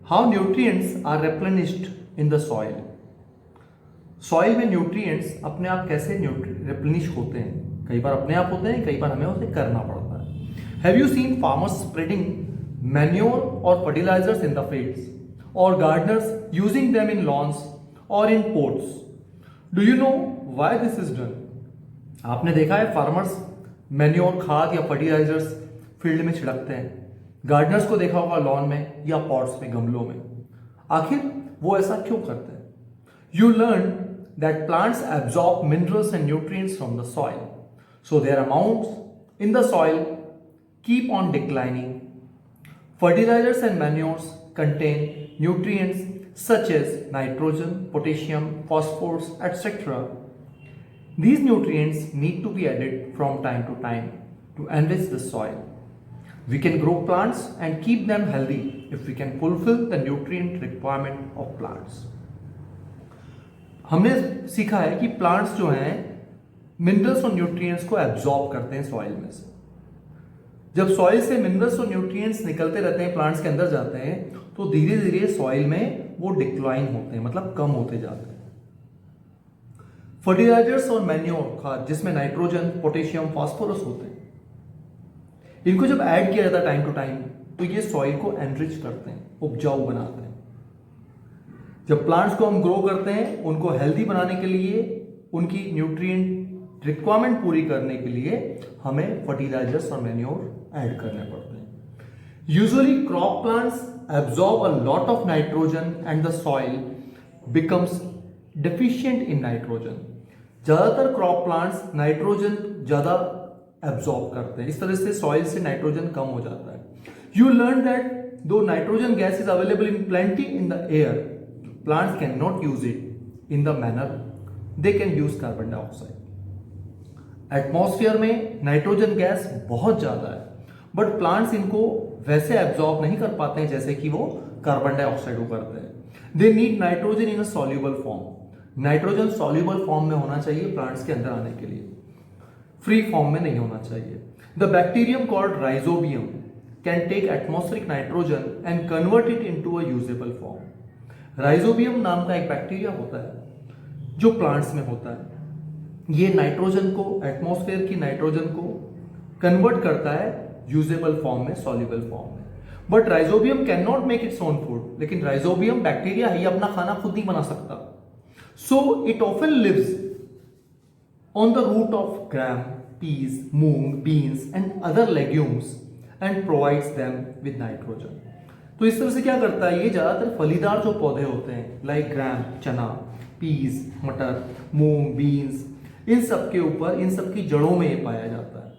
How nutrients are replenished in the soil. Soil में nutrients अपने आप कैसे रिप्लेनिश होते हैं? कई बार अपने आप होते हैं, कई बार हमें उसे करना पड़ता है. Have you seen farmers spreading manure और फर्टिलाइजर्स इन द फील्ड्स और gardeners using them in lawns और in pots? Do you know why this is done? आपने देखा है फार्मर्स मैन्योर खाद या फर्टिलाइजर्स फील्ड में छिड़कते हैं. गार्डनर्स को देखा होगा लॉन में या पॉट्स में, गमलों में. आखिर वो ऐसा क्यों करते हैं? You learn that plants absorb minerals and nutrients from the soil. So their amounts in the soil keep on declining. Fertilizers and manures contain nutrients such as nitrogen, potassium, phosphorus, etc. These nutrients need to be added from time to time to enrich the soil. We can grow plants and keep them healthy if we can fulfill the nutrient requirement of plants. हमने सीखा है कि plants जो हैं minerals और nutrients को absorb करते हैं सॉइल में से. जब सॉइल से मिनरल्स और न्यूट्रिएंट्स निकलते रहते हैं, प्लांट्स के अंदर जाते हैं, तो धीरे धीरे सॉइल में वो डिक्लाइन होते हैं, मतलब कम होते जाते हैं. फर्टिलाइजर्स और मैन्योर खाद जिसमें नाइट्रोजन, पोटेशियम, फास्फोरस होते हैं, इनको जब ऐड किया जाता है टाइम टू टाइम, तो ये सॉइल को एनरिच करते हैं, उपजाऊ बनाते हैं. जब प्लांट्स को हम ग्रो करते हैं, उनको हेल्दी बनाने के लिए, उनकी न्यूट्रिएंट रिक्वायरमेंट पूरी करने के लिए हमें फर्टिलाइजर्स और मैन्योर ऐड करने पड़ते हैं. Usually crop plants absorb a lot of nitrogen and the soil becomes deficient in nitrogen. ज्यादातर क्रॉप प्लांट्स नाइट्रोजन ज्यादा एब्जॉर्ब करते हैं, इस तरह से सॉइल से नाइट्रोजन कम हो जाता है. यू लर्न दैट दो nitrogen gas is available in plenty in the air, plants cannot use it in the manner they can use carbon dioxide. Atmosphere में नाइट्रोजन गैस बहुत ज्यादा है, बट प्लांट्स इनको वैसे एब्जॉर्ब नहीं कर पाते हैं जैसे कि वो कार्बन डाइऑक्साइड को करते हैं. They need nitrogen in a soluble form. Nitrogen soluble form में होना चाहिए प्लांट्स के अंदर आने के लिए, फ्री फॉर्म में नहीं होना चाहिए. The bacterium called Rhizobium can take atmospheric nitrogen and convert it into a usable form. Rhizobium नाम का एक बैक्टीरिया होता है जो प्लांट्स में होता है. ये नाइट्रोजन को, एटमॉस्फेयर की नाइट्रोजन को कन्वर्ट करता है यूजेबल फॉर्म में, सॉल्युबल फॉर्म में. But rhizobium can not make its own food. लेकिन राइजोबियम बैक्टीरिया है, ये अपना खाना खुद नहीं बना सकता. So it often lives on the root of gram, peas, moong, beans and other legumes and provides them with nitrogen. तो इस तरह से क्या करता है, ये ज्यादातर फलीदार जो पौधे होते हैं लाइक ग्राम, चना, पीस, मटर, मूंग, बीन्स, इन सब के ऊपर, इन सब की जड़ों में ये पाया जाता है.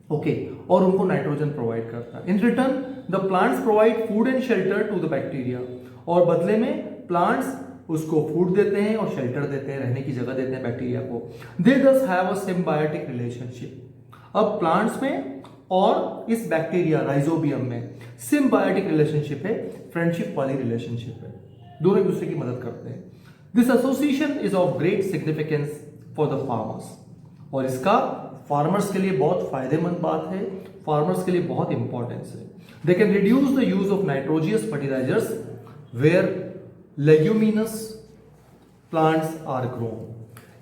ओके, और उनको नाइट्रोजन प्रोवाइड करता है. In return the plants provide food and shelter to the bacteria. और बदले में प्लांट्स उसको फूड देते हैं और शेल्टर देते हैं, रहने की जगह देते हैं बैक्टीरिया को. दे दस हैव अ सिम्बायोटिक रिलेशनशिप. अब प्लांट्स में और इस बैक्टीरिया राइजोबियम में सिम्बायोटिक रिलेशनशिप है, फ्रेंडशिप वाली रिलेशनशिप है, दोनों एक दूसरे की मदद करते हैं. This association is of great significance for the farmers. और इसका फार्मर्स के लिए बहुत फायदेमंद बात है, फार्मर्स के लिए बहुत इंपॉर्टेंस है. They can reduce the use of nitrogenous fertilisers where leguminous plants are grown.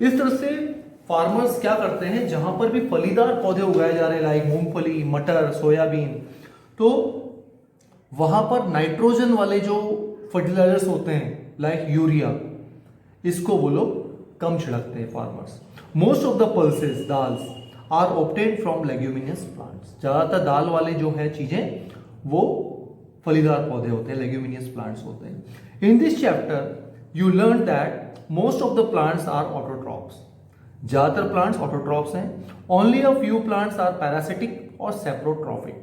इस तरह से फार्मर्स क्या करते हैं, जहां पर भी फलीदार पौधे उगाए जा रहे हैं लाइक मूंगफली, मटर, सोयाबीन, तो वहां पर नाइट्रोजन वाले जो फर्टिलाइजर्स होते हैं लाइक यूरिया, इसको वो लोग कम छिड़कते हैं farmers. Most of the pulses, dals, are obtained from leguminous plants. ज्यादातर दाल वाले जो है चीजें वो फलीदार पौधे होते हैं, लेग्यूमिनस प्लांट्स होते हैं. In this chapter you learn that most of the plants are autotrophs. ज्यादातर प्लांट्स ऑटोट्रॉप्स हैं. Only a few plants are parasitic और saprotrophic.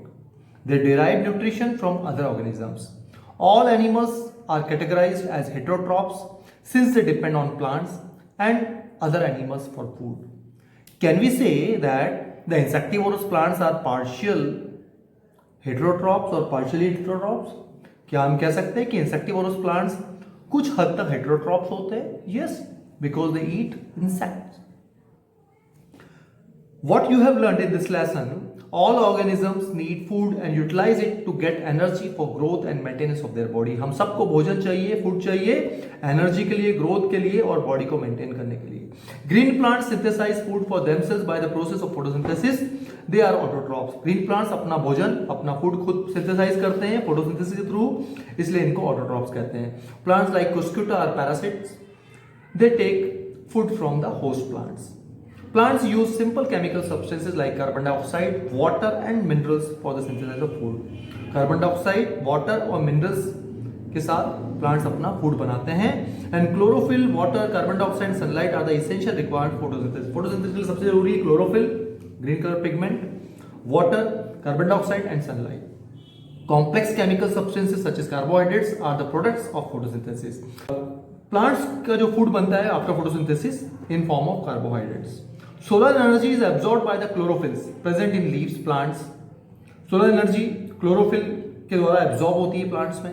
They derive nutrition from other organisms. All animals are categorized as heterotrophs since they depend on plants and other animals for food. Can we say that the insectivorous plants are partial heterotrophs or partially heterotrophs? क्या हम कह सकते हैं कि insectivorous plants कुछ हद तक heterotrophs होते हैं? Yes, because they eat insects. What you have learned in this lesson All organisms need food and utilize it to get energy for growth and maintenance of their body. हम सबको भोजन चाहिए, food चाहिए energy के लिए, growth के लिए और बॉडी को मेंटेन करने के लिए. Green plants synthesize food for themselves by the process of photosynthesis. They are autotrophs. Green plants अपना भोजन, अपना फूड खुद सिंथेसाइज करते हैं फोटोसिंथेसिस के थ्रू, इसलिए इनको ऑटोट्रॉप्स कहते हैं. Plants like Cuscuta are parasites. They take food from the host plants. Plants use simple chemical substances like carbon dioxide, water and minerals for the synthesis of food. Carbon dioxide, water और minerals के साथ plants अपना food बनाते हैं. And chlorophyll, water, carbon dioxide, sunlight are the essential required photosynthesis. Photosynthesis के लिए सबसे जरूरी है chlorophyll, green colour pigment, water, carbon dioxide and sunlight. Complex chemical substances such as carbohydrates are the products of photosynthesis. Plants का जो food बनता है after photosynthesis in form of carbohydrates. Solar energy is absorbed by the chlorophylls present in leaves plants. Solar energy chlorophyll के द्वारा absorb होती है plants में.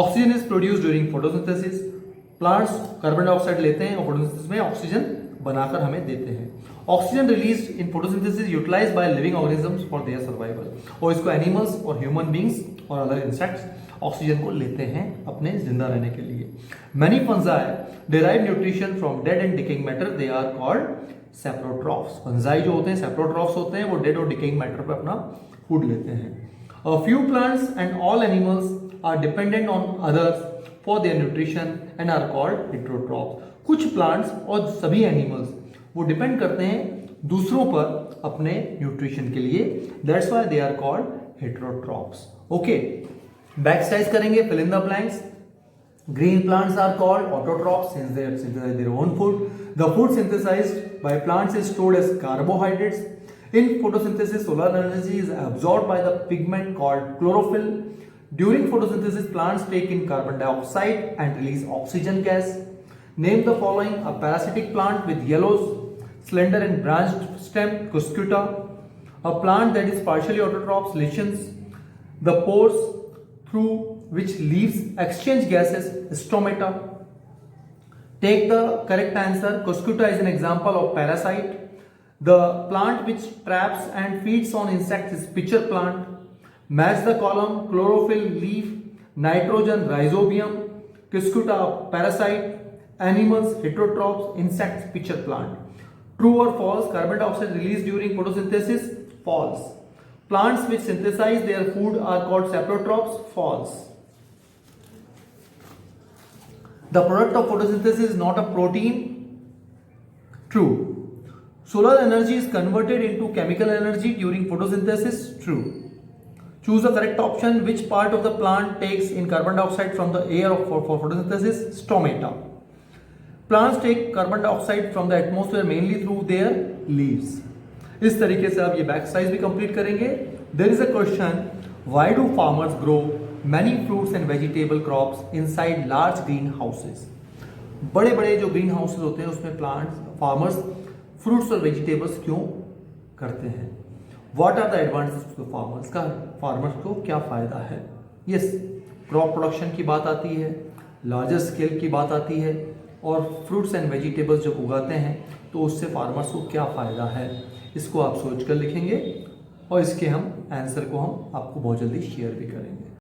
Oxygen is produce during photosynthesis. Plants carbon dioxide लेते हैं और फोटोसिंथेसिस में oxygen बनाकर हमें देते हैं. Oxygen release in photosynthesis utilise by living organisms for their survival. और इसको एनिमल्स और ह्यूमन बींग्स और अदर इंसेक्ट्स ऑक्सीजन को लेते हैं अपने जिंदा रहने के लिए. Many fungi derive nutrition from dead and decaying matter. They are called saprotrophs. Fungi जो होते हैं सेप्रोट्रॉफ्स होते हैं, वो डेड और डिकेइंग मैटर पर अपना फूड लेते हैं. A few plants and all animals are dependent on others for their nutrition and are called heterotrophs. कुछ प्लांट्स और सभी एनिमल्स वो डिपेंड करते हैं दूसरों पर अपने न्यूट्रिशन के लिए. That's why they are called heterotrophs. Okay, back exercise करेंगे. Fill in the blanks. Green plants are called autotrophs since they synthesize their own food. The food synthesized by plants is stored as carbohydrates. In photosynthesis, solar energy is absorbed by the pigment called chlorophyll. During photosynthesis, plants take in carbon dioxide and release oxygen gas. Name the following: a parasitic plant with yellow, slender and branched stem, Cuscuta. A plant that is partially autotrophs, lichens. The pores through which leaves exchange gases, stomata. Take the correct answer. Cuscuta is an example of parasite. The plant which traps and feeds on insects is pitcher plant. Match the column: chlorophyll, leaf, nitrogen, rhizobium, Cuscuta, parasite, animals, heterotrophs, insects, pitcher plant. True or false? Carbon dioxide released during photosynthesis? False. Plants which synthesize their food are called saprotrophs? False. The product of photosynthesis is not a protein? True. Solar energy is converted into chemical energy during photosynthesis? True. Choose the correct option. Which part of the plant takes in carbon dioxide from the air for photosynthesis? Stomata. Plants take carbon dioxide from the atmosphere mainly through their leaves. इस तरीके से आप ये back exercise भी complete करेंगे. There is a question: why do farmers grow many fruits and vegetable crops inside large green houses. बड़े बड़े जो ग्रीन हाउसेस होते हैं उसमें प्लांट्स फार्मर्स फ्रूट्स और वेजिटेबल्स क्यों करते हैं? What are the advantages to farmers. का फार्मर्स को क्या फायदा है? यस, क्रॉप प्रोडक्शन की बात आती है, लार्जर स्केल की बात आती है, और फ्रूट्स एंड वेजिटेबल्स जब उगाते हैं तो उससे फार्मर्स को क्या फ़ायदा है, इसको आप सोच कर लिखेंगे और इसके हम आंसर को हम आपको बहुत जल्दी शेयर भी करेंगे.